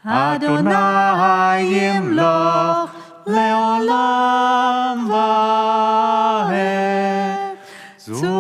Adonai yimloch leolam vaed. Zu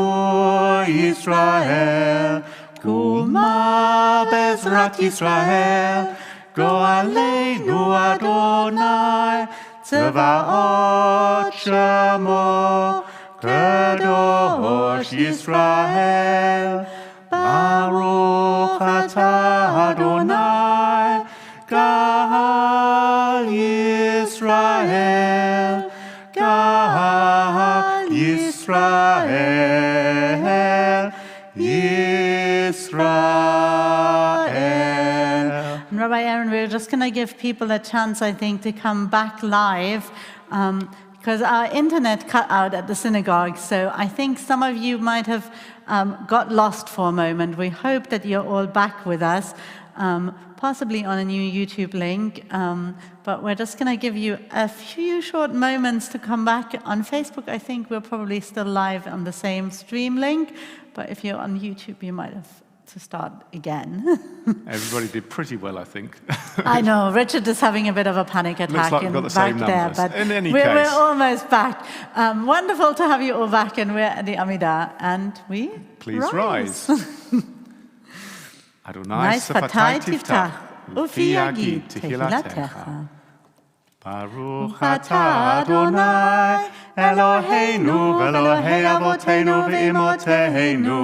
Yisrael, Kuma bezrat Yisrael, Goaleinu Adonai, Tzvaot Shemo, Kadosh Yisrael, Baruch atah Adonai, Gal Yisrael, Gal Yisrael, Yisrael. And Rabbi Aaron, we're just going to give people a chance, I think, to come back live, because our internet cut out at the synagogue. So I think some of you might have got lost for a moment. We hope that you're all back with us, possibly on a new YouTube link. But we're just going to give you a few short moments to come back. On Facebook, I think we're probably still live on the same stream link. But if you're on YouTube, you might have to start again. Everybody did pretty well, I think. I know, Richard is having a bit of a panic attack. Looks like we've got the same numbers. But in any we're case. We're almost back. Wonderful to have you all back, and we're at the Amidah, and we Please rise. Adonai Sfatai tiftach, ufi yagid tehilatecha. Baruch atah Adonai, Eloheinu v'Elohei avotenu v'imoteinu,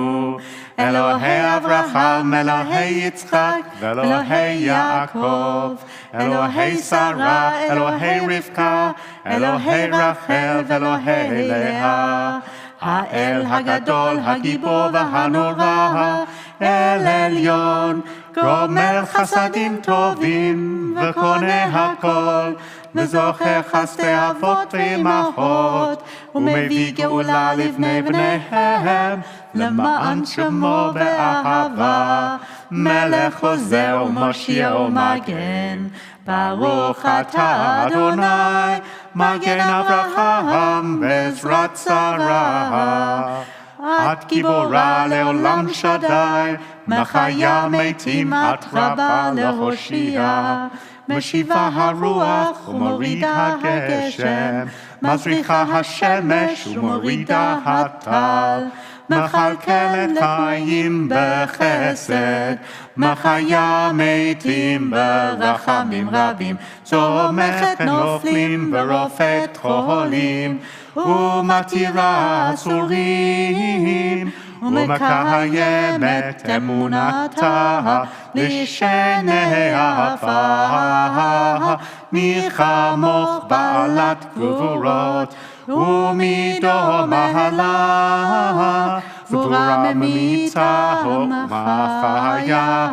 Elohei Avraham, Elohei Yitzchak, v'Elohei Yaakov, Elohei Sarah, Elohei Rivka, Elohei Rachel, v'Elohei Leah, Ha'el Hagadol, Hagibor v'Hanora, El Elyon, Gomer Chasadim Tovim, v'Koneh Hakol, וזוכר חסדי אבות ואימהות, ומביא גאולה לבני בניהם, למען שמו באהבה, מלך עוזר ומושיע ומגן. ברוך אתה אדוני, מגן אברהם בעזרת שרה. את גיבורה לעולם שדי, מחיה מתים את רבה להושיע. משיבה הרוח ומורידה הגשם, מזריחה השמש ומורידה הטל, מכלכלת חיים בחסד, מחיה מתים ברחמים רבים, צומחת נופלים ורופאת חולים, ומתירה אסורים, ומקיימת אמונתה לשני עפר. מי כמוך בעלת גבורות ומידו מעלה, גבורה ממיתה ומחיה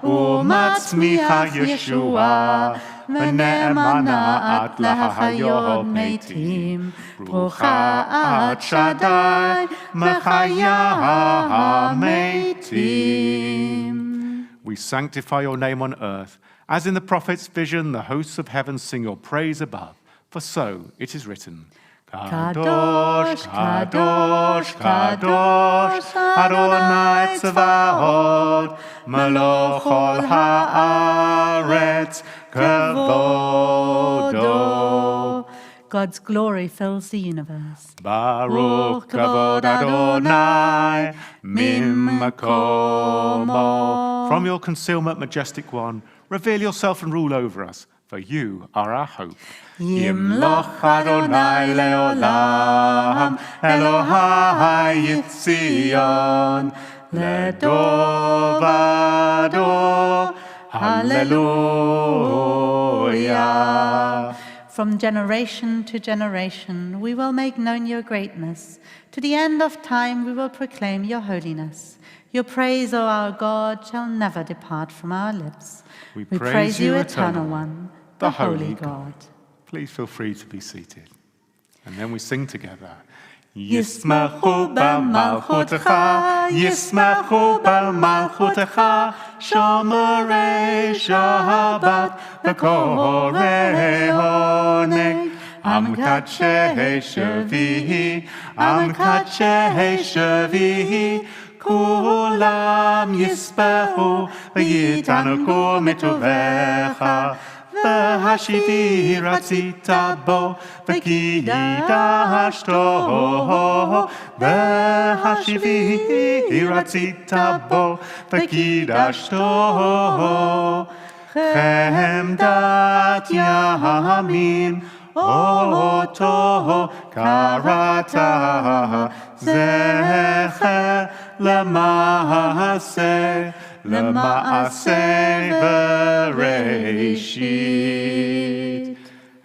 ומצמיחה ישועה, ונאמנה את להחיות מתים, ברוכה את שדי מחיה המתים. We sanctify your name on earth, as in the prophet's vision the hosts of heaven sing your praise above, for so it is written. Kadosh, Kadosh, Kadosh, Adonai Tzvaot, Melech kol haaretz, Kavodo. God's glory fills the universe. Baruch Kavod Adonai, Mimmakomo. From your concealment, majestic one, reveal yourself and rule over us, for you are our hope. Yimloch Adonai leolam, Elohai Yitzion, ledovado, hallelujah. From generation to generation, we will make known your greatness. To the end of time, we will proclaim your holiness. Your praise, O our God, shall never depart from our lips. We praise you, Eternal One, the Holy God. Please feel free to be seated. And then we sing together. Yismachu b'malchutecha, Yismachu b'malchutecha, Shomerei Shabbat, v'korei honeg, Am kadshei shavihi, Am kadshei shavihi, כולם יספרו ויתענגו מטובך והשיבי רצית בו וקידשתו והשיבי רצית בו וקידשתו חמדת ימין אותו קראת זכר למעשה בראשית.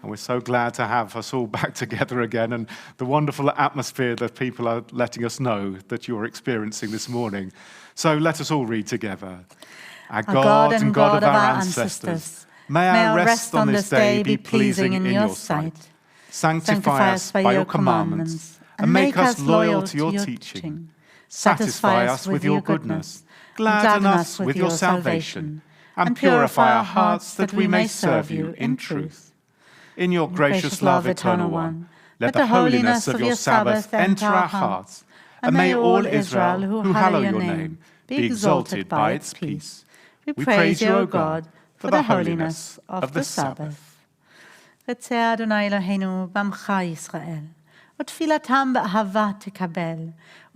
And we're so glad to have us all back together again, and the wonderful atmosphere that people are letting us know that you're experiencing this morning. So let us all read together. Our God and God of our ancestors, may our rest on this day be pleasing in your sight. Sanctify us by your commandments, and make us loyal to your teaching. Satisfy us with your goodness, gladden us with your salvation, and purify our hearts that we may serve you in truth. In your gracious love, Eternal One, let the holiness of your Sabbath enter our hearts, and may all Israel who hallow your name be exalted by its peace. We praise you, O God, for the holiness of the Sabbath. רצה אדוני אלוהינו בעמך ישראל, ותפילתם באהבה תקבל,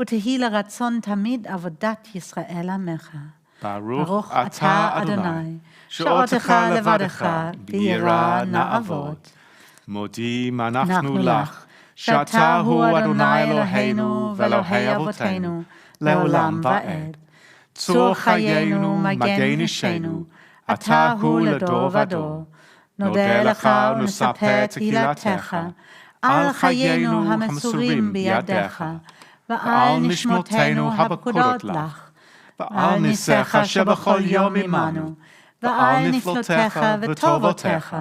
ותהי לרצון תמיד עבודת ישראל עמך. ברוך אתה אדוני, שאותך לבדך ביראה נעבוד. מודים אנחנו לך, שאתה הוא אדוני אלוהינו ואלוהי אבותינו, לעולם ועד. צור חיינו, מגן אישנו, אתה הוא לדור ודור. נודה לך ונספר תהילתך, על חיינו המסורים בידיך, ועל נשמותינו הפקודות לך, ועל ניסיך שבכל יום עמנו, ועל נפלותיך וטובותיך,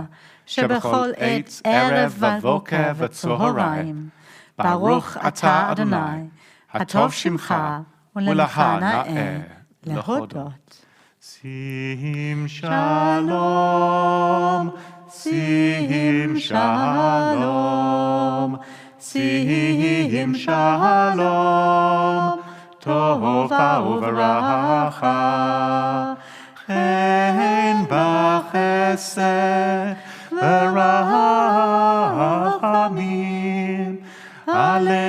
שבכל עת ערב ובוקר וצהריים. ברוך אתה אדוני, הטוב שמך, ולך נאה להודות. שים שלום, שים שלום, שים שלום, טובה וברכה, חן בחסד ורחמים עלינו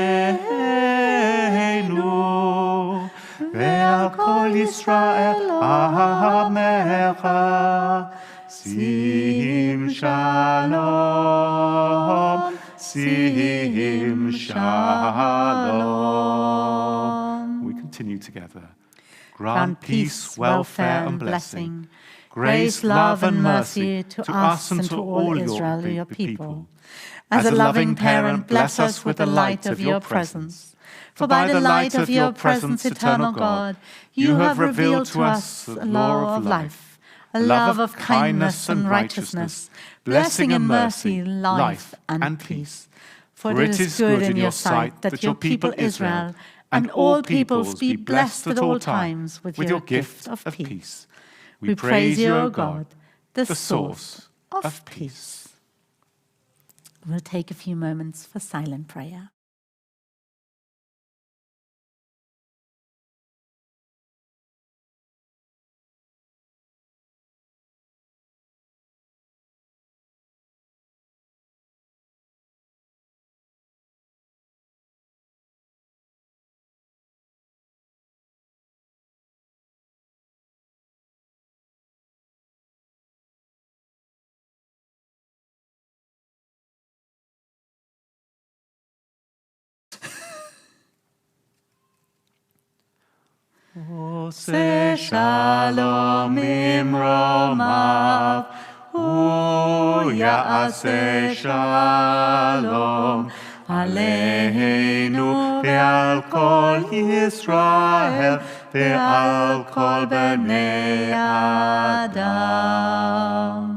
ועל כל ישראל עמך. שים שלום, שים שלom. We continue together. Grant peace, welfare, and blessing, grace, love, and mercy to us and to all Israel, your people. As a loving parent, bless us with the light of your presence. For by the light of your presence, eternal God, you have revealed to us the law of life, a love of kindness and righteousness, blessing and mercy, life and peace. For it is good in your sight that your people Israel and all peoples be blessed at all times with your gift of peace. We praise you, O God, the source of peace. We'll take a few moments for silent prayer. עושה שלום ממרומיו, הוא יעשה שלום עלינו ועל כל ישראל ועל כל בני אדם.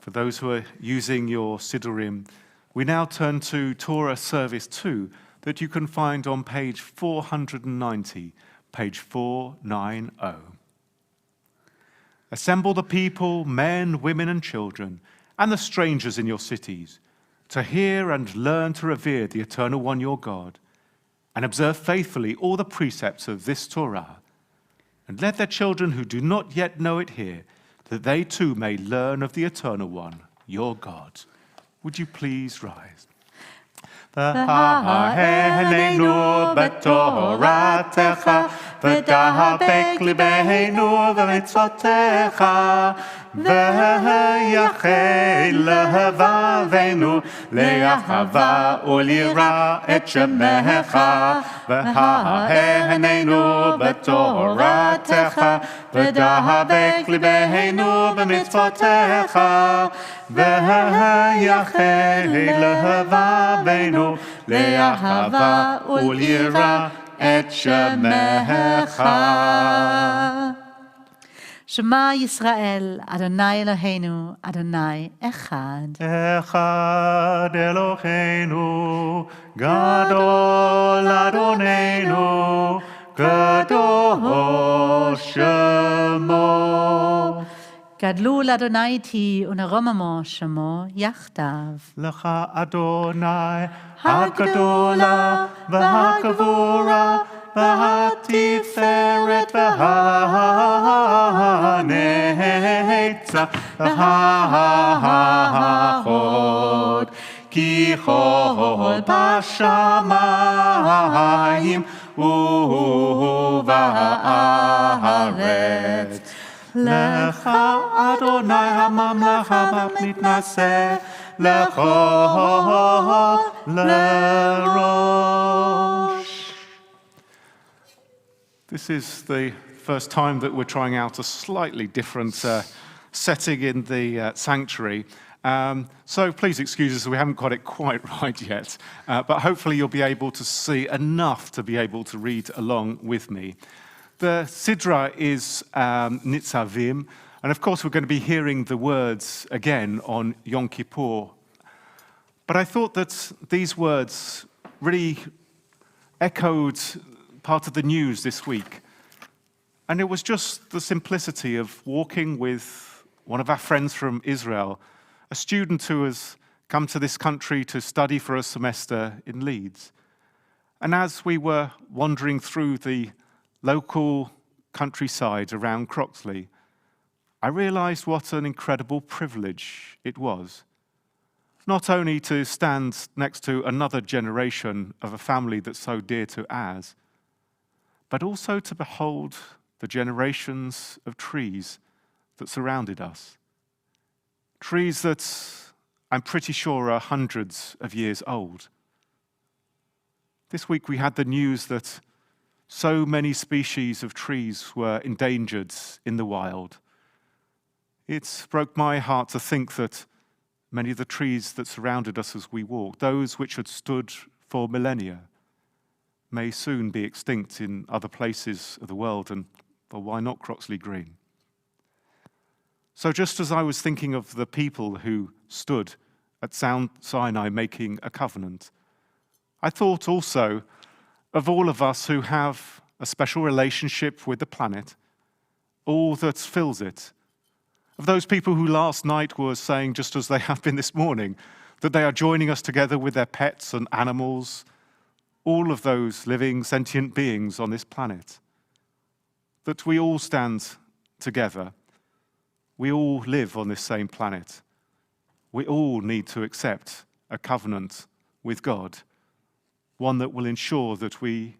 For those who are using your Siddurim, we now turn to Torah Service 2 that you can find on page 490, page 490. Assemble the people, men, women, and children, and the strangers in your cities, to hear and learn to revere the Eternal One your God. and observe faithfully all the precepts of this Torah. And let their children who do not yet know it hear, that they too may learn of the Eternal One, your God. Would you please rise? והננו בתורתך, ודבק ליבנו במצוותיך, וייחד לבבנו לאהבה וליראה את שמך. והננו בתורתך, ודבק ליבנו במצוותיך, וייחד לבבנו לאהבה וליראה את שמך. שמע ישראל, אדוני אלוהינו, אדוני אחד. אחד אלוהינו, גדול אדוננו, קדוש שמו. גדלו לאדוני איתי ונרוממו שמו יחדיו. לך אדוני הגדולה והגבורה והתפארת והנצח וההוד, כי כל בשמיים ובארץ. לך אדוני הממלכה מתנשא לך לראש. This is the first time that we're trying out a slightly different setting in the sanctuary. So please excuse us, we haven't got it quite right yet. But hopefully you'll be able to see enough to be able to read along with me. The Sidra is Nitzavim, and of course we're going to be hearing the words again on Yom Kippur. But I thought that these words really echoed part of the news this week. And it was just the simplicity of walking with one of our friends from Israel, a student who has come to this country to study for a semester in Leeds. And as we were wandering through the local countryside around Croxley, I realized what an incredible privilege it was. Not only to stand next to another generation of a family that's so dear to ours, but also to behold the generations of trees that surrounded us. Trees that I'm pretty sure are hundreds of years old. This week we had the news that so many species of trees were endangered in the wild. It broke my heart to think that many of the trees that surrounded us as we walked, those which had stood for millennia, may soon be extinct in other places of the world, and well, why not Croxley Green? So just as I was thinking of the people who stood at Sinai making a covenant, I thought also of all of us who have a special relationship with the planet, all that fills it, of those people who last night were saying, just as they have been this morning, that they are joining us together with their pets and animals, all of those living sentient beings on this planet, that we all stand together. We all live on this same planet. We all need to accept a covenant with God, one that will ensure that we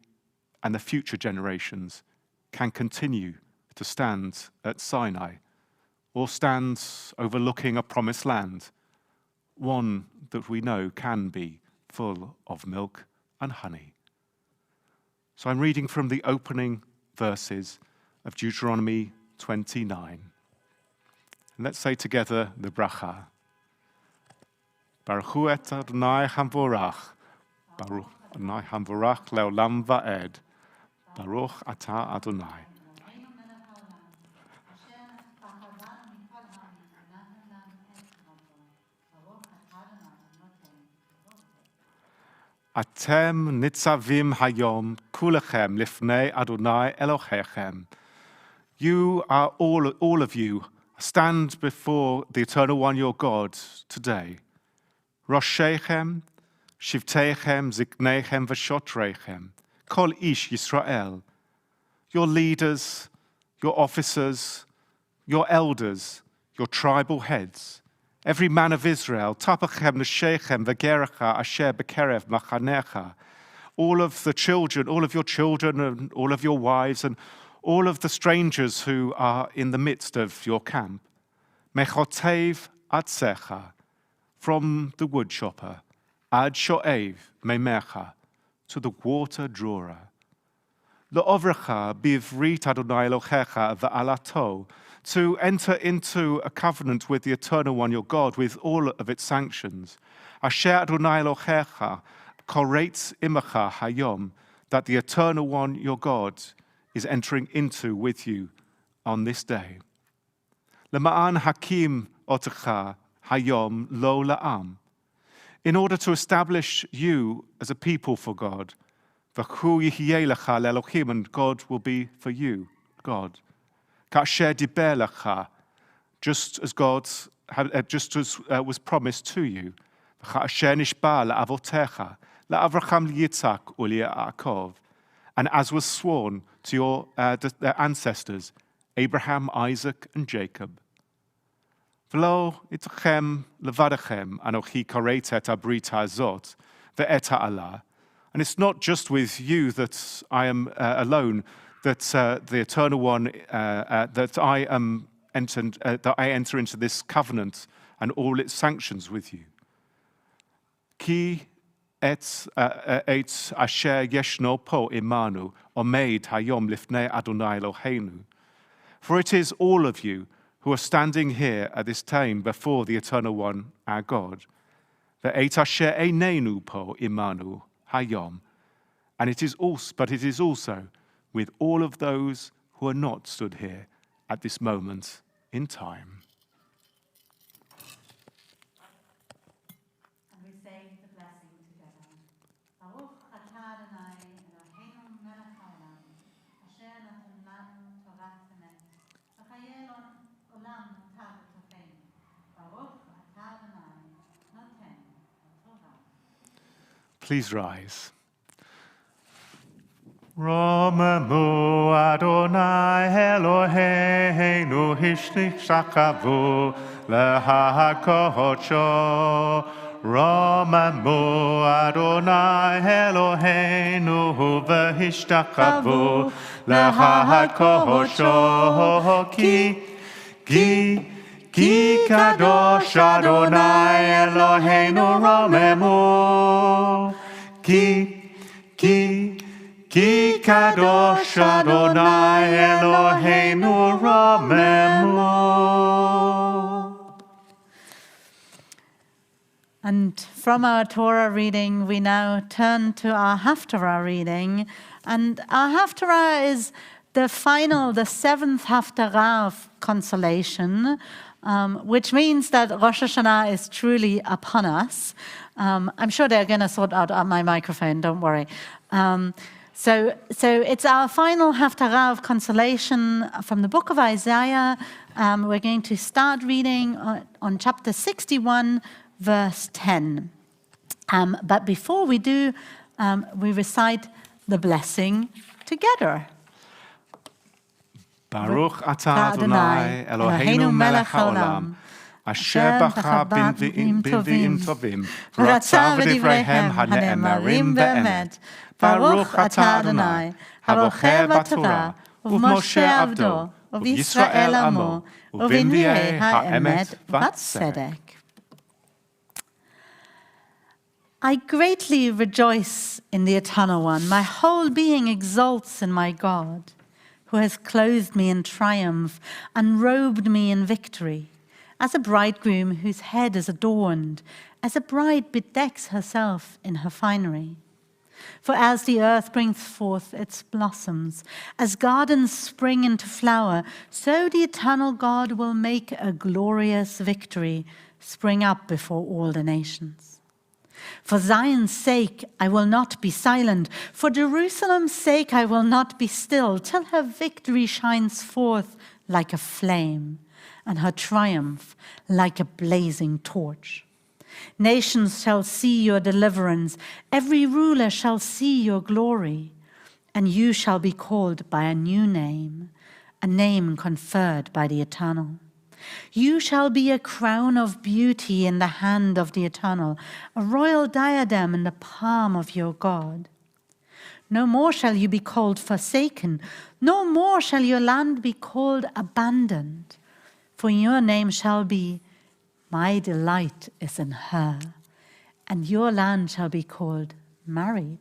and the future generations can continue to stand at Sinai or stand overlooking a promised land, one that we know can be full of milk and honey. So I'm reading from the opening verses of Deuteronomy 29. And let's say together the bracha. Baruch hu et Adonai hamvorach. Baruch Adonai hamvorach leolam va'ed. Baruch atah Adonai. Atem nitzavim hayom kulechem lifnei Adonai Elohechem. You are all of you stand before the Eternal One your God today. Roshechem, Shivtechem, Ziknechem, Vashotrechem. kol ish Yisrael, your leaders, your officers, your elders, your tribal heads, every man of Israel, tapachem neshechem v'gerecha asher bekerev machanecha, all of the children, all of your children and all of your wives and all of the strangers who are in the midst of your camp. Mechotev atzecha, from the wood chopper, ad sho'ev memecha, to the water drawer. Le'ovrecha bivrit Adonai Elohecha va'alato, to enter into a covenant with the Eternal One, your God, with all of its sanctions. Asher Adonai Elohecha koretz imacha hayom, that the Eternal One, your God, is entering into with you on this day. Lema'an hakim otecha hayom lo la'am, in order to establish you as a people for God. V'hu yihyeh lecha le'elohim, and God will be for you, God. Ka'asher diber lecha, just as was promised to you. V'ka'asher nishba le'avotecha, le'avraham liyitzak u'li'yaakov, and as was sworn to your their ancestors, Abraham, Isaac, and Jacob. V'lo itchem levadachem anochi karet et abrit hazot ve'et ha'alah. And it's not just with you that I am alone, that the Eternal One, that I enter into this covenant and all its sanctions with you. Ki et asher yeshno po imanu omeid hayom lifnei Adonai Eloheinu. For it is all of you who are standing here at this time before the Eternal One, our God. Ve'et asher einenu po imanu hayom. And it is also with all of those who are not stood here at this moment in time. And we say the blessing together. Baruch atah Adonai Eloheinu melech haolam, asher natan lanu torat emet, v'chayei olam nutav b'tofeinu. Baruch atah Adonai noten haTorah. Please rise. Romemu Adonai Eloheinu hishnich shakavu lehakocho. Romemu Adonai Eloheinu v'hishtakavu lehakocho. Ki kadosh Adonai Eloheinu romemu. Ki kadosh Adonai Eloheinu romemu. And from our Torah reading, we now turn to our Haftarah reading. And our Haftarah is the seventh Haftarah of consolation, which means that Rosh Hashanah is truly upon us. I'm sure they're going to sort out my microphone, don't worry. So it's our final Haftarah of consolation from the book of Isaiah. We're going to start reading on chapter 61, verse 10. But before we do, we recite the blessing together. Baruch atah Adonai Eloheinu melech haolam, asher bacha b'nvi'im tovim, v'ratza v'divreihem hane'emarim be'emet. Baruch atah Adonai, habocher b'Torah, u'v'Moshe avdo, u'v'Yisrael amo, u'v'nvi'ei ha'emet v'tzedek. I greatly rejoice in the Eternal One. My whole being exults in my God, who has clothed me in triumph and robed me in victory, as a bridegroom whose head is adorned, as a bride bedecks herself in her finery. For as the earth brings forth its blossoms, as gardens spring into flower, so the eternal God will make a glorious victory spring up before all the nations. For Zion's sake, I will not be silent. For Jerusalem's sake, I will not be still, till her victory shines forth like a flame, and her triumph like a blazing torch. Nations shall see your deliverance. Every ruler shall see your glory. and you shall be called by a new name, a name conferred by the Eternal. You shall be a crown of beauty in the hand of the Eternal, a royal diadem in the palm of your God. No more shall you be called forsaken, no more shall your land be called abandoned, for your name shall be, my delight is in her, and your land shall be called married,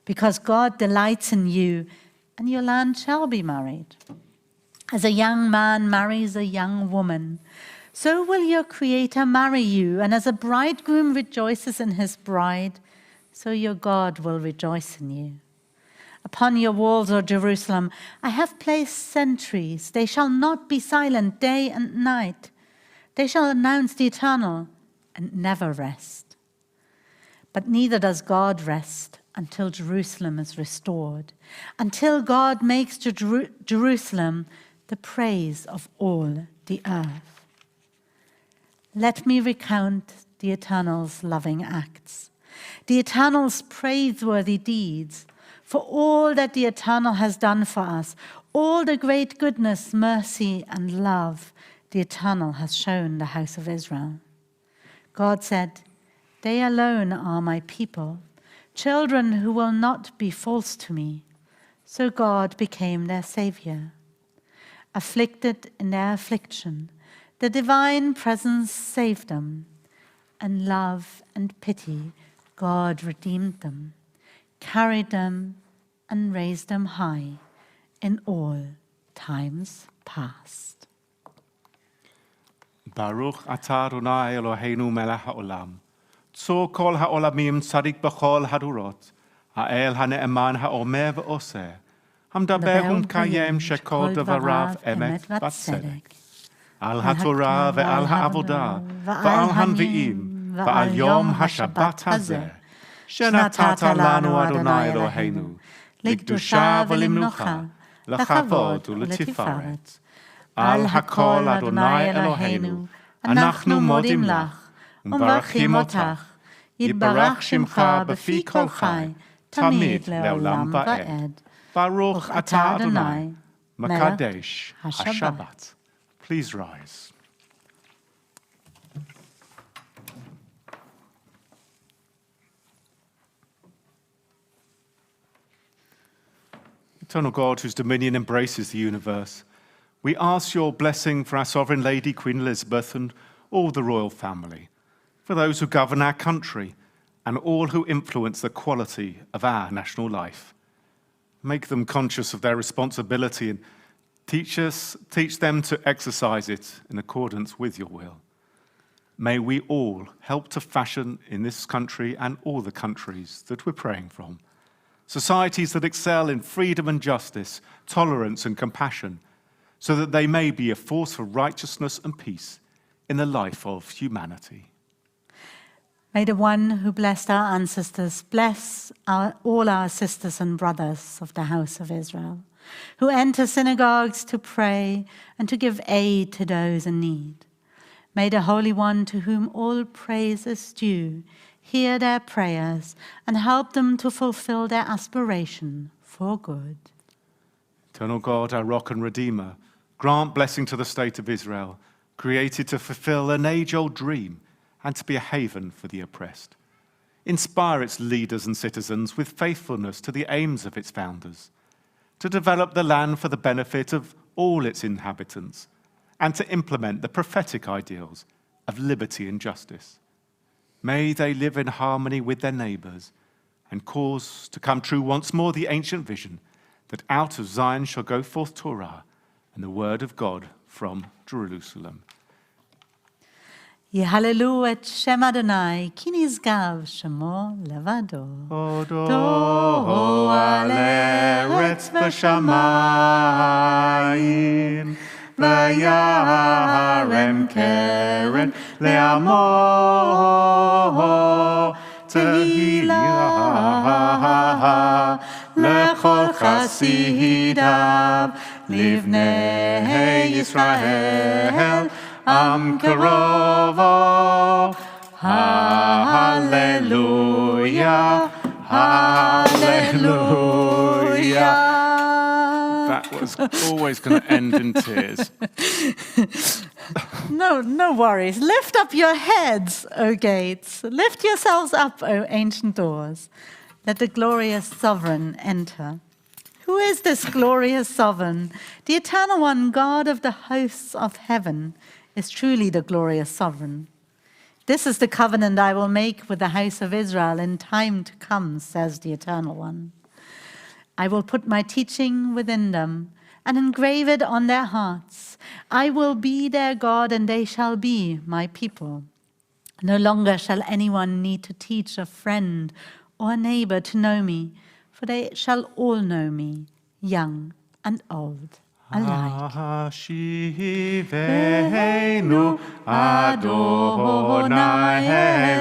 because God delights in you, and your land shall be married. As a young man marries a young woman, so will your Creator marry you, and as a bridegroom rejoices in his bride, so your God will rejoice in you. Upon your walls, O Jerusalem, I have placed sentries. They shall not be silent day and night. They shall announce the Eternal and never rest. But neither does God rest until Jerusalem is restored, until God makes Jerusalem the praise of all the earth. Let me recount the Eternal's loving acts, the Eternal's praiseworthy deeds, for all that the Eternal has done for us, all the great goodness, mercy, and love the Eternal has shown the house of Israel. God said, "They alone are my people, children who will not be false to me." So God became their Savior. Afflicted in their affliction, the divine presence saved them, and love and pity God redeemed them, carried them, and raised them high in all times past. Baruch atah Adonai Eloheinu melech haolam, tzor kol haolamim tzadik b'chol hadurot, ha'el ha'ne'eman ha'omer v'oseh, המדבר ומקיים שכל דבריו אמת וצדק. על התורה ועל העבודה ועל הנביאים ועל יום השבת הזה, שנתת לנו אדוני אלוהינו, לקדושה ולמנוחה, לכבוד ולתפארת. על הכל אדוני אלוהינו, אנחנו מודים לך ומברכים אותך. יתברך שמך בפי כל חי, תמיד לעולם ועד. Baruch atah Adonai, Makadesh HaShabbat. Please rise. Eternal God, whose dominion embraces the universe, we ask your blessing for our Sovereign Lady, Queen Elizabeth, and all the royal family, for those who govern our country, and all who influence the quality of our national life. Make them conscious of their responsibility and teach them to exercise it in accordance with your will. May we all help to fashion in this country and all the countries that we're praying from societies that excel in freedom and justice, tolerance and compassion, so that they may be a force for righteousness and peace in the life of humanity. May the one who blessed our ancestors bless all our sisters and brothers of the house of Israel, who enter synagogues to pray and to give aid to those in need. May the Holy One, to whom all praise is due, hear their prayers and help them to fulfill their aspiration for good. Eternal God, our rock and redeemer, grant blessing to the state of Israel, created to fulfill an age-old dream and to be a haven for the oppressed. Inspire its leaders and citizens with faithfulness to the aims of its founders, to develop the land for the benefit of all its inhabitants, and to implement the prophetic ideals of liberty and justice. May they live in harmony with their neighbors and cause to come true once more the ancient vision that out of Zion shall go forth Torah and the word of God from Jerusalem. יהללו את שם אדוני, כי נשגב שמו לבדו. הודו על ארץ בשמיים, וירם קרן לעמו, תהילה לכל חסידיו, לבני ישראל. Am Kerovo, Hallelujah, Hallelujah. That was always going to end in tears. No worries. Lift up your heads, O gates. Lift yourselves up, O ancient doors. Let the glorious sovereign enter. Who is this glorious sovereign? The eternal one, God of the hosts of heaven, is truly the glorious sovereign. This is the covenant I will make with the house of Israel in time to come, says the eternal one. I will put my teaching within them and engrave it on their hearts. I will be their God, and they shall be my people. No longer shall anyone need to teach a friend or a neighbor to know me, for they shall all know me, young and old alike. Hashivenu Adonai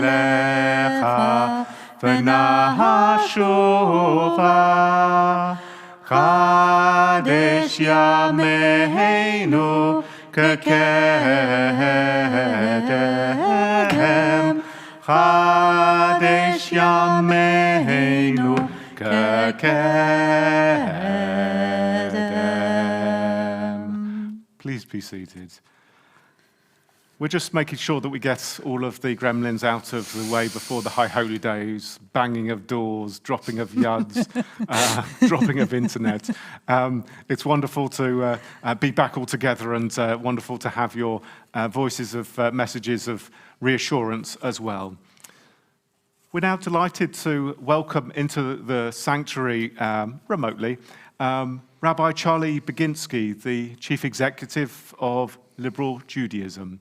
elecha v'nahashuva Kadesh yameinu kekedem Kadesh yameinu kekedem. Please be seated. We're just making sure that we get all of the gremlins out of the way before the High Holy Days, banging of doors, dropping of yuds, dropping of internet. It's wonderful to be back all together, and wonderful to have your voices of messages of reassurance as well. We're now delighted to welcome into the sanctuary remotely Rabbi Charlie Baginski, the Chief Executive of Liberal Judaism.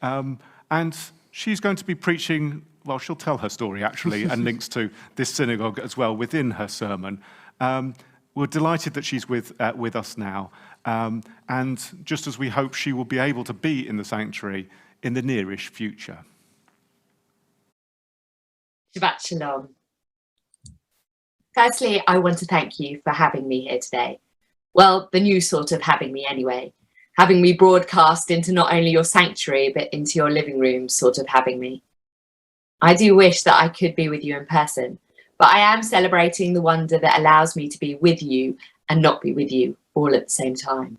And she's going to be preaching, well, she'll tell her story actually, and links to this synagogue as well within her sermon. We're delighted that she's with us now, and just as we hope she will be able to be in the sanctuary in the nearish future. Shabbat Shalom. Firstly, I want to thank you for having me here today. Well, the new sort of having me anyway. Having me broadcast into not only your sanctuary, but into your living room, sort of having me. I do wish that I could be with you in person, but I am celebrating the wonder that allows me to be with you and not be with you all at the same time.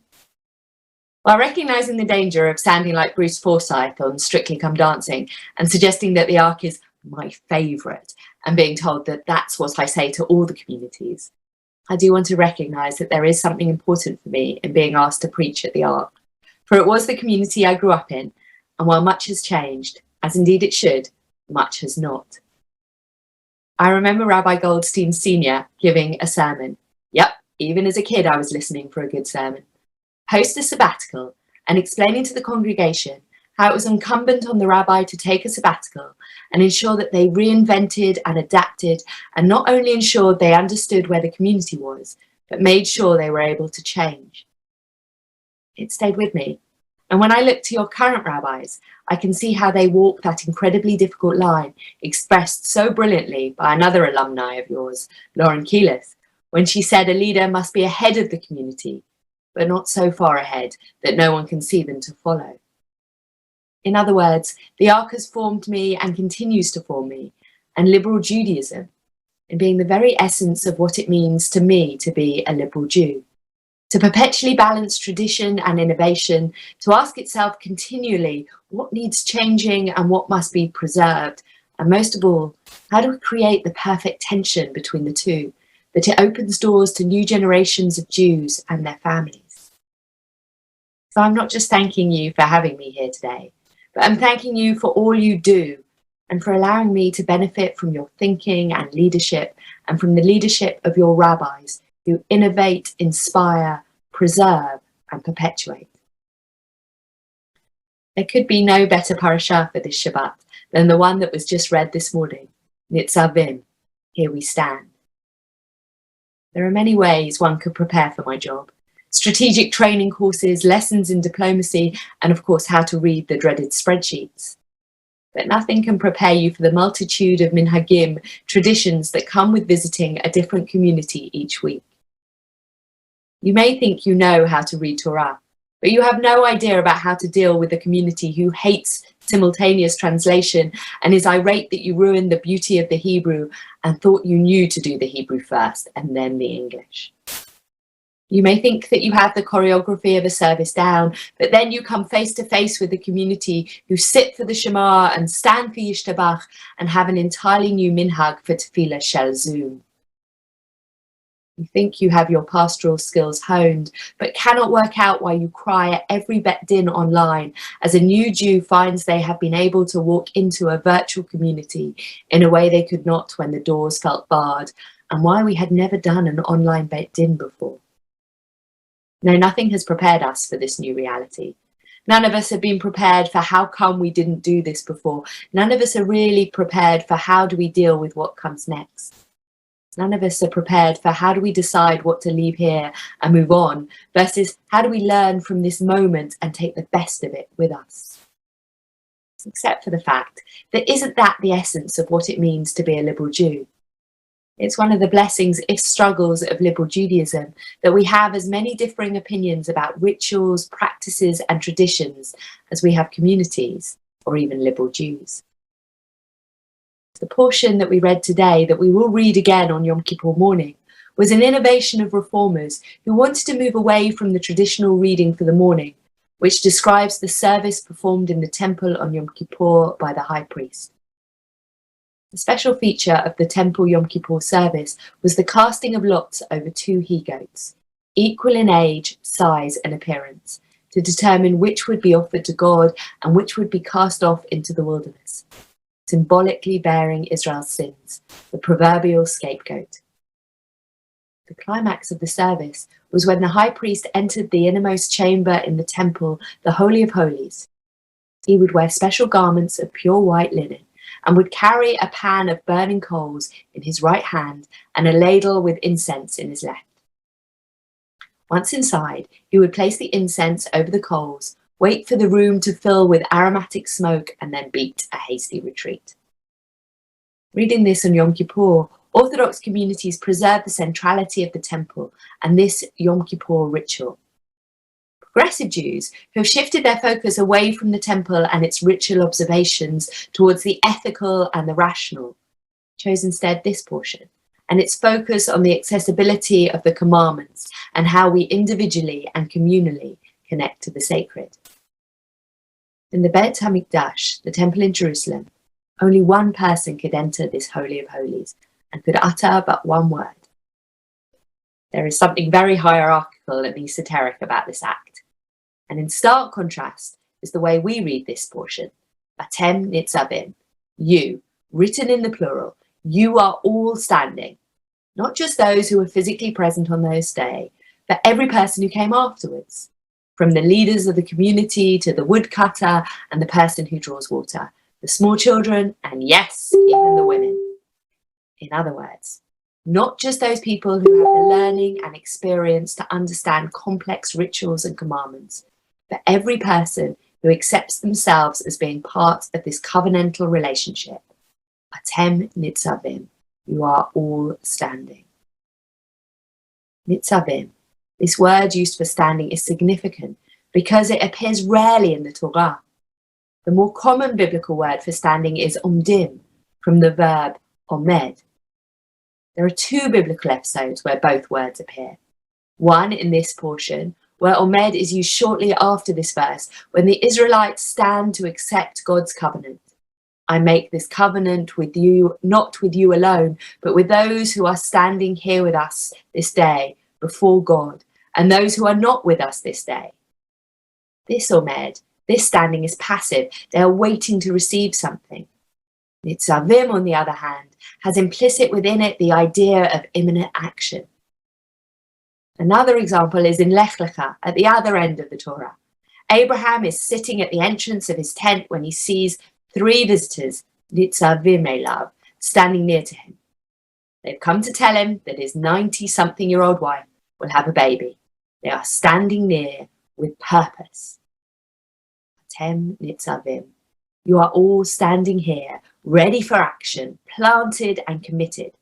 While recognising the danger of sounding like Bruce Forsyth on Strictly Come Dancing and suggesting that the Ark is my favourite and being told that that's what I say to all the communities, I do want to recognise that there is something important for me in being asked to preach at the Ark, for it was the community I grew up in, and while much has changed, as indeed it should, much has not. I remember Rabbi Goldstein Sr. giving a sermon. Yep, even as a kid I was listening for a good sermon. Post a sabbatical and explaining to the congregation how it was incumbent on the rabbi to take a sabbatical and ensure that they reinvented and adapted, and not only ensured they understood where the community was, but made sure they were able to change. It stayed with me. And when I look to your current rabbis, I can see how they walk that incredibly difficult line expressed so brilliantly by another alumni of yours, Lauren Keyleth, when she said a leader must be ahead of the community, but not so far ahead that no one can see them to follow. In other words, the Ark has formed me and continues to form me, and liberal Judaism, in being the very essence of what it means to me to be a liberal Jew, to perpetually balance tradition and innovation, to ask itself continually what needs changing and what must be preserved, and most of all, how do we create the perfect tension between the two, that it opens doors to new generations of Jews and their families. So I'm not just thanking you for having me here today, but I'm thanking you for all you do and for allowing me to benefit from your thinking and leadership, and from the leadership of your rabbis who innovate, inspire, preserve, and perpetuate. There could be no better parashah for this Shabbat than the one that was just read this morning, Nitzavim, Here We Stand. There are many ways one could prepare for my job. Strategic training courses, lessons in diplomacy, and of course how to read the dreaded spreadsheets. But nothing can prepare you for the multitude of minhagim, traditions that come with visiting a different community each week. You may think you know how to read Torah, but you have no idea about how to deal with a community who hates simultaneous translation and is irate that you ruined the beauty of the Hebrew and thought you knew to do the Hebrew first and then the English. You may think that you have the choreography of a service down, but then you come face to face with the community who sit for the Shema and stand for Yishtabach and have an entirely new minhag for Tefillah Shel Zoom. You think you have your pastoral skills honed, but cannot work out why you cry at every Bet Din online as a new Jew finds they have been able to walk into a virtual community in a way they could not when the doors felt barred, and why we had never done an online Bet Din before. No, nothing has prepared us for this new reality. None of us have been prepared for how come we didn't do this before. None of us are really prepared for how do we deal with what comes next. None of us are prepared for how do we decide what to leave here and move on versus how do we learn from this moment and take the best of it with us. Except for the fact that isn't that the essence of what it means to be a liberal Jew? It's one of the blessings, if struggles, of liberal Judaism, that we have as many differing opinions about rituals, practices, and traditions as we have communities, or even liberal Jews. The portion that we read today, that we will read again on Yom Kippur morning, was an innovation of reformers who wanted to move away from the traditional reading for the morning, which describes the service performed in the temple on Yom Kippur by the high priest. A special feature of the temple Yom Kippur service was the casting of lots over 2 he-goats, equal in age, size, and appearance, to determine which would be offered to God and which would be cast off into the wilderness, symbolically bearing Israel's sins, the proverbial scapegoat. The climax of the service was when the high priest entered the innermost chamber in the temple, the Holy of Holies. He would wear special garments of pure white linen, and would carry a pan of burning coals in his right hand and a ladle with incense in his left. Once inside, he would place the incense over the coals, wait for the room to fill with aromatic smoke, and then beat a hasty retreat. Reading this on Yom Kippur, Orthodox communities preserve the centrality of the temple and this Yom Kippur ritual. Progressive Jews, who have shifted their focus away from the temple and its ritual observations towards the ethical and the rational, chose instead this portion and its focus on the accessibility of the commandments and how we individually and communally connect to the sacred. In the Beit HaMikdash, the temple in Jerusalem, only one person could enter this Holy of Holies and could utter but one word. There is something very hierarchical and esoteric about this act. And in stark contrast is the way we read this portion. Atem nitzavim, you, written in the plural, you are all standing. Not just those who were physically present on those day, but every person who came afterwards. From the leaders of the community to the woodcutter and the person who draws water, the small children, and yes, even the women. In other words, not just those people who have the learning and experience to understand complex rituals and commandments, but every person who accepts themselves as being part of this covenantal relationship. Atem nitzavim, you are all standing. Nitzavim, this word used for standing, is significant because it appears rarely in the Torah. The more common biblical word for standing is omdim, from the verb omed. There are 2 biblical episodes where both words appear. One in this portion, where omed is used shortly after this verse, when the Israelites stand to accept God's covenant. I make this covenant with you, not with you alone, but with those who are standing here with us this day before God, and those who are not with us this day. This omed, this standing, is passive. They are waiting to receive something. Nitzavim, on the other hand, has implicit within it the idea of imminent action. Another example is in Lech Lecha, at the other end of the Torah. Abraham is sitting at the entrance of his tent when he sees 3 visitors, Nitzavim elav, standing near to him. They've come to tell him that his 90-something-year-old wife will have a baby. They are standing near with purpose. Atem nitzavim, you are all standing here, ready for action, planted and committed.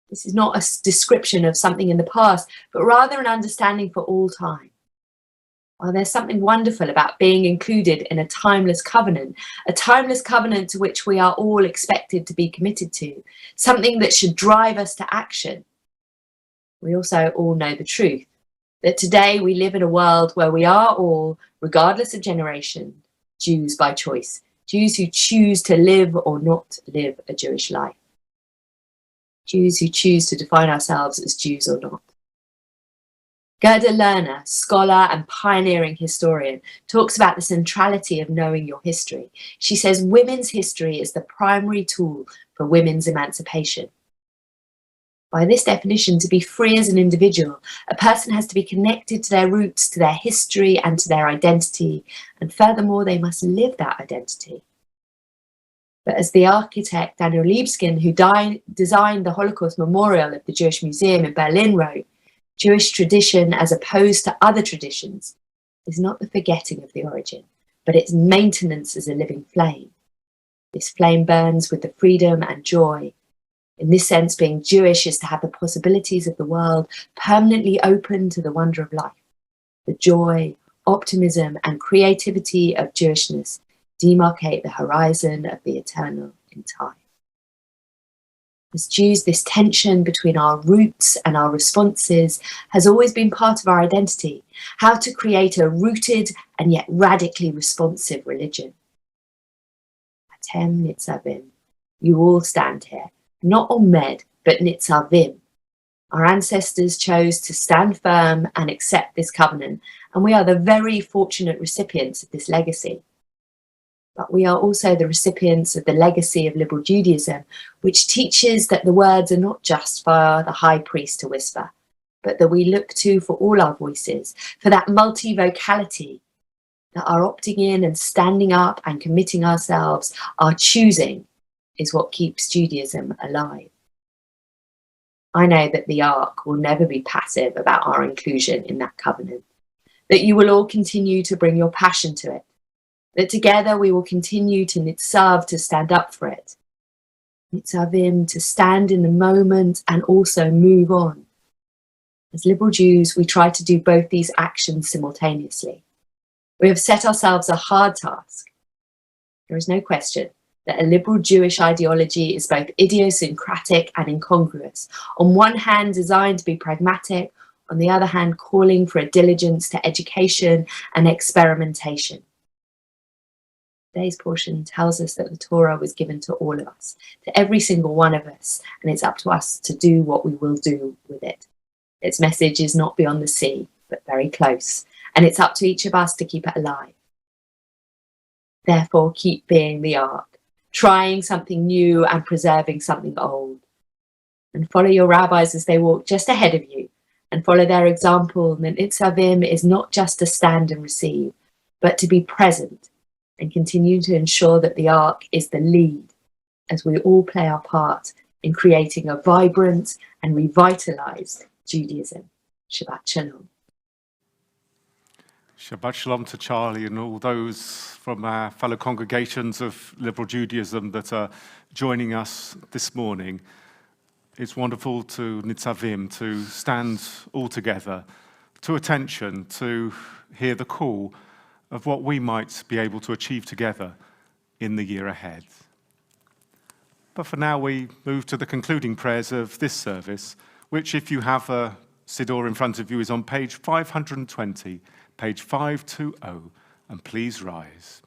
This is not a description of something in the past, but rather an understanding for all time. Well, there's something wonderful about being included in a timeless covenant to which we are all expected to be committed to, something that should drive us to action. We also all know the truth, that today we live in a world where we are all, regardless of generation, Jews by choice, Jews who choose to live or not live a Jewish life, Jews who choose to define ourselves as Jews or not. Gerda Lerner, scholar and pioneering historian, talks about the centrality of knowing your history. She says women's history is the primary tool for women's emancipation. By this definition, to be free as an individual, a person has to be connected to their roots, to their history, and to their identity, and furthermore, they must live that identity. But as the architect Daniel Libeskind, who designed the Holocaust Memorial at the Jewish Museum in Berlin, wrote, Jewish tradition, as opposed to other traditions, is not the forgetting of the origin, but its maintenance as a living flame. This flame burns with the freedom and joy. In this sense, being Jewish is to have the possibilities of the world permanently open to the wonder of life. The joy, optimism, and creativity of Jewishness demarcate the horizon of the eternal in time. As Jews, this tension between our roots and our responses has always been part of our identity, how to create a rooted and yet radically responsive religion. Atem nitzavim, you all stand here, not omed, but nitzavim. Our ancestors chose to stand firm and accept this covenant, and we are the very fortunate recipients of this legacy. But we are also the recipients of the legacy of liberal Judaism, which teaches that the words are not just for the high priest to whisper, but that we look to for all our voices, for that multi-vocality, that our opting in and standing up and committing ourselves, our choosing, is what keeps Judaism alive. I know that the Ark will never be passive about our inclusion in that covenant, that you will all continue to bring your passion to it, that together we will continue to nitzav, to stand up for it, nitzavim, to stand in the moment and also move on. As liberal Jews, we try to do both these actions simultaneously. We have set ourselves a hard task. There is no question that a liberal Jewish ideology is both idiosyncratic and incongruous. On one hand, designed to be pragmatic, on the other hand, calling for a diligence to education and experimentation. Today's portion tells us that the Torah was given to all of us, to every single one of us, and it's up to us to do what we will do with it. Its message is not beyond the sea, but very close, and it's up to each of us to keep it alive. Therefore, keep being the Ark, trying something new and preserving something old. And follow your rabbis as they walk just ahead of you, and follow their example that nitzavim is not just to stand and receive, but to be present, and continue to ensure that the Ark is the lead as we all play our part in creating a vibrant and revitalized Judaism. Shabbat Shalom. Shabbat Shalom to Charlie and all those from our fellow congregations of liberal Judaism that are joining us this morning. It's wonderful to nitzavim, to stand all together, to attention, to hear the call of what we might be able to achieve together in the year ahead. But for now, we move to the concluding prayers of this service, which, if you have a Siddur in front of you, is on page 520, page 520, and please rise.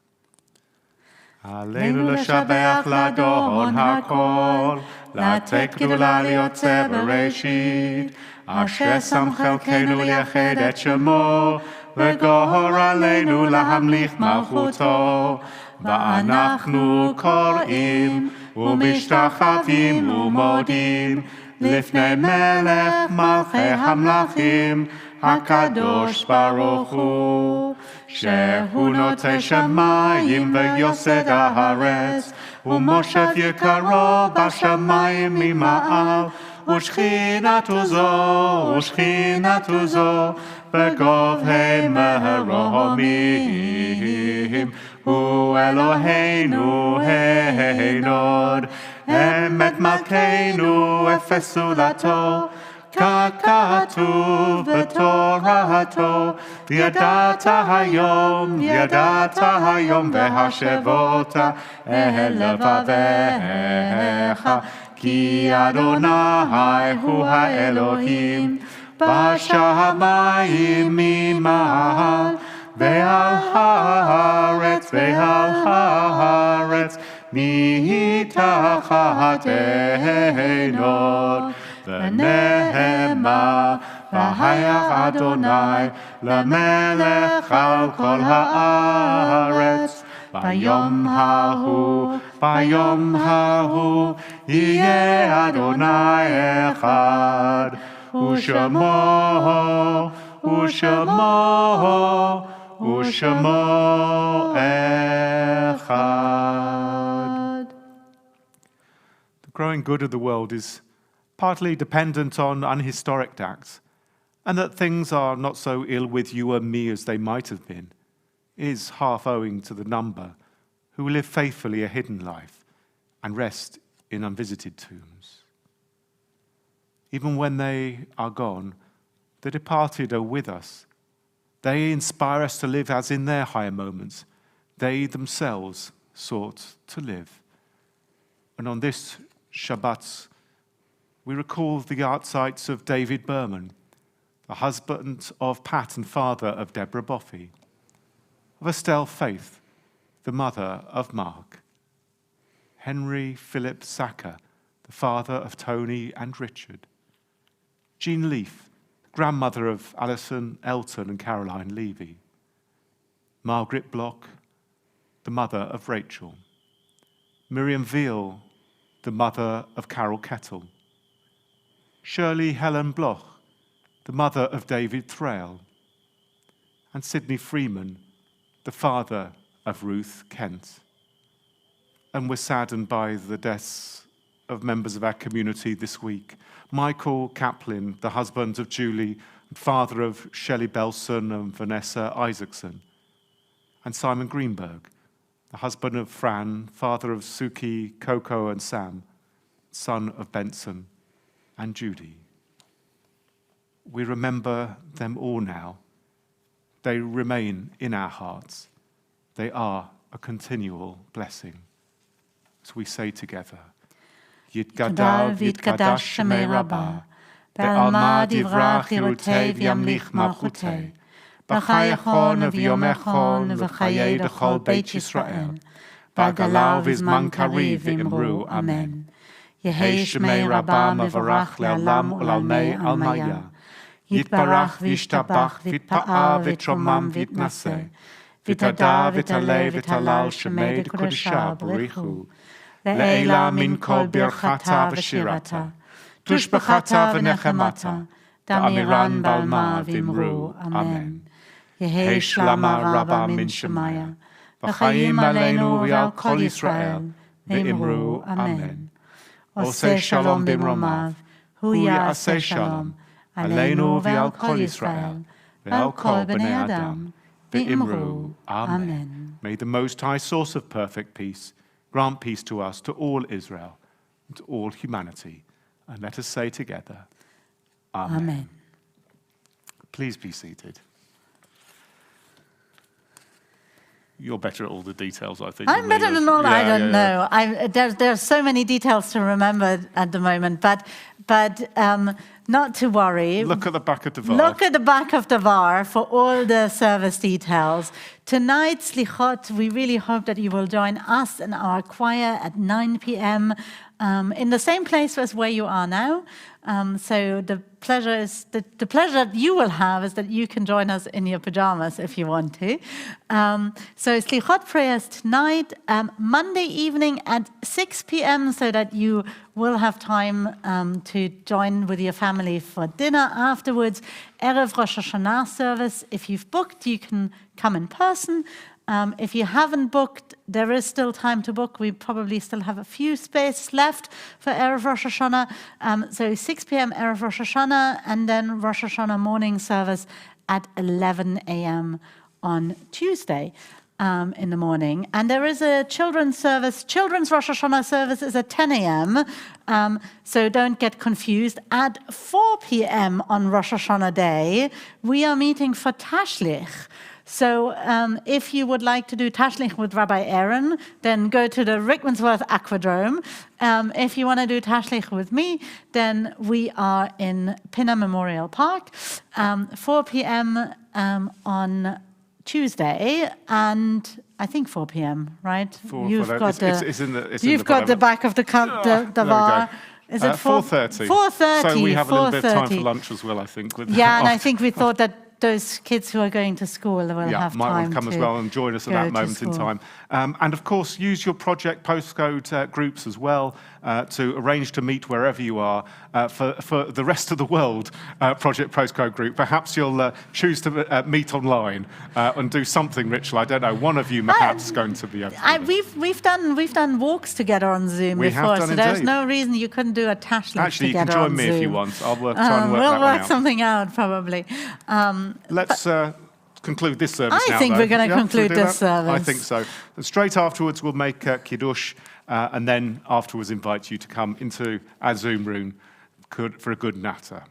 Aleinu l'shabeach l'adon hakol, לתת גדולה ליוצר בראשית, אשר שם חלקנו לייחד את שמו, וגור עלינו להמליך מלכותו, ואנחנו קוראים ומשתחווים ומודים לפני מלך מלכי המלכים, הקדוש ברוך הוא, שהוא נוטה שמיים ויוסד הארץ, ומושב יקרו בשמיים ממעל, ושכינתו זו בגובהי מרומים, הוא אלוהינו הינוד, אמת מלכנו אפס זולתו, ככתוב בתורתו, וידעת היום והשבות אל לבביך, כי אדוני הוא האלוהים בשמיים ממעל, ועל הארץ מתחת עינות. ונאמר, והיה אדוני למלך על כל הארץ. ביום ההוא יהיה אדוני אחד, ושמו אחד. The growing good of the world is partly dependent on unhistoric acts, and that things are not so ill with you and me as they might have been, is half owing to the number who live faithfully a hidden life and rest in unvisited tombs. Even when they are gone, the departed are with us. They inspire us to live as in their higher moments they themselves sought to live. And on this Shabbat, we recall the art sites of David Berman, the husband of Pat and father of Deborah Boffey, of Estelle Faith, the mother of Mark, Henry Philip Sacker, the father of Tony and Richard, Jean Leaf, grandmother of Alison Elton and Caroline Levy, Margaret Block, the mother of Rachel, Miriam Veal, the mother of Carol Kettle, Shirley Helen Bloch, the mother of David Thrale, and Sidney Freeman, the father of Ruth Kent. And we're saddened by the deaths of members of our community this week. Michael Kaplan, the husband of Julie, and father of Shelley Belson and Vanessa Isaacson. And Simon Greenberg, the husband of Fran, father of Suki, Coco and Sam, son of Benson and Judy. We remember them all now. They remain in our hearts. They are a continual blessing. As we say together, Yitgadal v'yitgadash shemei Rabbah, be'alma divrach yirutei v'yamlich malchutei, b'chayachon v'yomechon v'chayei d'chol Beit Yisrael, b'agalau v'zman kariv v'imru Amen. Yehei shemei Rabbah mevarach le'alam u'lalmei almaya, Yitbarach v'yishtabach v'yitpa'al v'ytromam v'yitnaseh, v'tada v'taleh v'talal shemei d'kodesha b'richu, le'ela min kol birchata v'shirata, tushbachata v'nechemata, da'amiran balma v'imru Amen. Yehei shlama Rabbah min shemaya, v'chayim aleinu v'yal kol Yisrael, v'imru Amen. Oseh shalom b'mromav, hu ya'aseh shalom, Aleinu v'al kol Yisrael, v'al kol b'nei Adam, v'imru Amen. May the Most High, source of perfect peace, grant peace to us, to all Israel, and to all humanity. And let us say together, Amen. Amen. Please be seated. You're better at all the details, I think. I'm better than all. I don't know. There's so many details to remember at the moment, but not to worry. Look at the back of the VAR. Look at the back of the VAR for all the service details. Tonight's Slichot, we really hope that you will join us and our choir at 9 p.m. In the same place as where you are now. So the pleasure that you will have is that you can join us in your pajamas if you want to. So Slichot prayers tonight, Monday evening at 6 p.m. so that you will have time to join with your family for dinner afterwards. Erev Rosh Hashanah service. If you've booked, you can come in person. If you haven't booked, there is still time to book. We probably still have a few spaces left for Erev Rosh Hashanah. So 6 p.m. Erev Rosh Hashanah, and then Rosh Hashanah morning service at 11 a.m. on Tuesday. in the morning. And there is a children's service. Children's Rosh Hashanah service is at 10 a.m., so don't get confused. At 4 p.m. on Rosh Hashanah day, we are meeting for Tashlich. So if you would like to do Tashlich with Rabbi Aaron, then go to the Rickmansworth Aquadrome. If you want to do Tashlich with me, then we are in Pinner Memorial Park, 4 p.m. On Tuesday, and I think 4 p.m., right? You've got the back of the bar. Is it 4:30? 4:30. So we have a little bit of time for lunch as well, I think. And I think we thought that those kids who are going to school will have time to come as well and join us at that moment in time. And of course, use your project postcode groups as well to arrange to meet wherever you are. For the rest of the world project postcode group, perhaps you'll choose to meet online and do something ritual. I don't know. One of you perhaps going to be able to. We've done walks together on Zoom before, so there's no reason you couldn't do a Tashlich Actually, together you can join on me Zoom. if you want. I'll try and work that one out. We'll work something out, probably. Let's conclude this service now. I think we're going to conclude this service. I think so. And straight afterwards, we'll make Kiddush, and then afterwards invite you to come into our Zoom room for a good natter.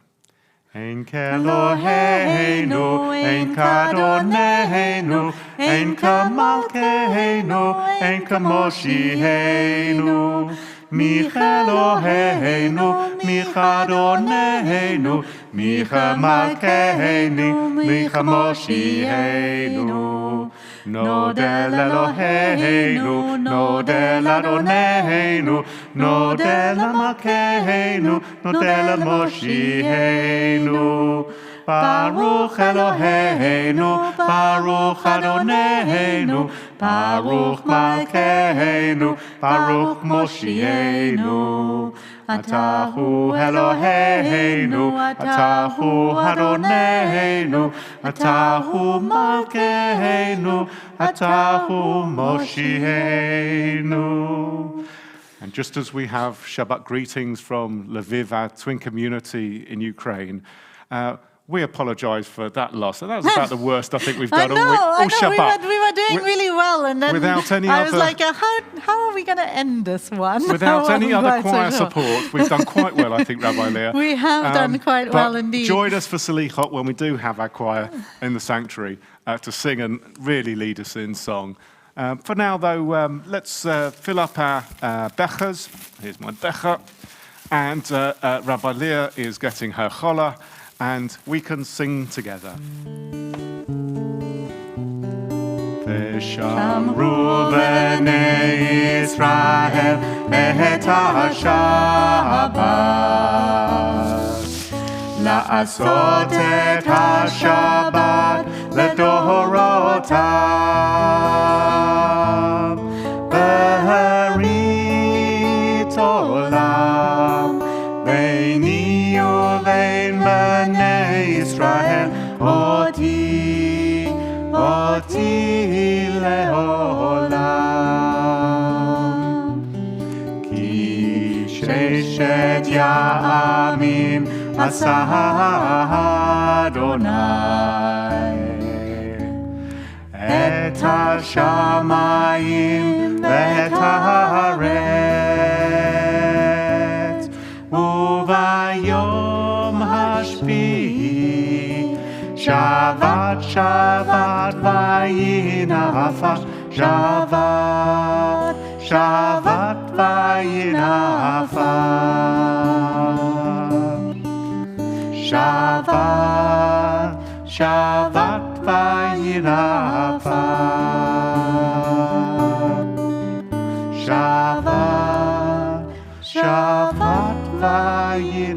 Ein Keloheinu, ein Kadonenu, ein Kamalkeinu, ein Kamoshiheinu. Micheloheinu, Michadonenu, Michamalkeinu, Michamoshiheinu. Nodel Eloheinu, Nodel Adonenu, Nodel Amalkeinu, Nodel Moshiheinu. Baruch Eloheinu, Baruch Adonenu, Baruch Malkeinu, Baruch Moshienu. Atahu Eloheinu, Atahu Adonenu, Atahu Malkeinu, Atahu Moshienu. And just as we have Shabbat greetings from Lviv, our twin community in Ukraine, we apologise for that loss. And that was about the worst I think we've done all Shabbat. We were doing really well, and then without any I was like, how are we going to end this one? Without any other choir support, we've done quite well, I think, Rabbi Leah. We have done quite well indeed. Join us for Salichot when we do have our choir in the sanctuary to sing and really lead us in song. For now, though, let's fill up our bechers. Here's my becher. And Rabbi Leah is getting her challah, and we can sing together. V'shamru b'nei Yisrael et ha-Shabbat la'asot et ha-Shabbat לדורותם בברית עולם ביני ובין בני ישראל אותי לעולם כי ששת ימים עשה אדוני את השמיים ואת הארץ וביום השביעי שבת שבת וינפש שבת שבת וינפש שבת שבת וינפש שבת שבת וינפש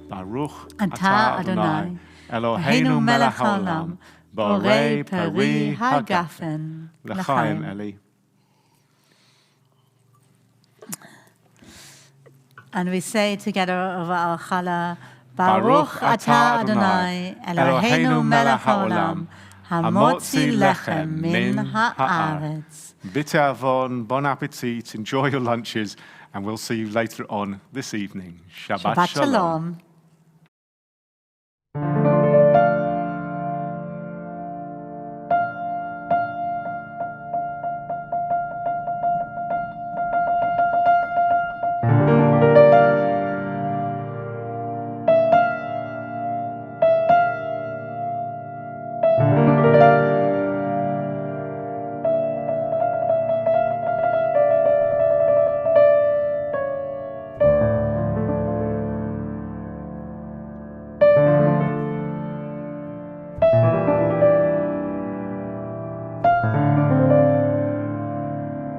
ברוך אתה אדוני אלוהינו מלך העולם בורא פרי הגפן לחיים אלי. And we say together over our challah, Baruch atah Adonai, Eloheinu melech haolam, hamotzi lechem min haaretz. Bitte avon, bon appetit, enjoy your lunches, and we'll see you later on this evening. Shabbat shalom.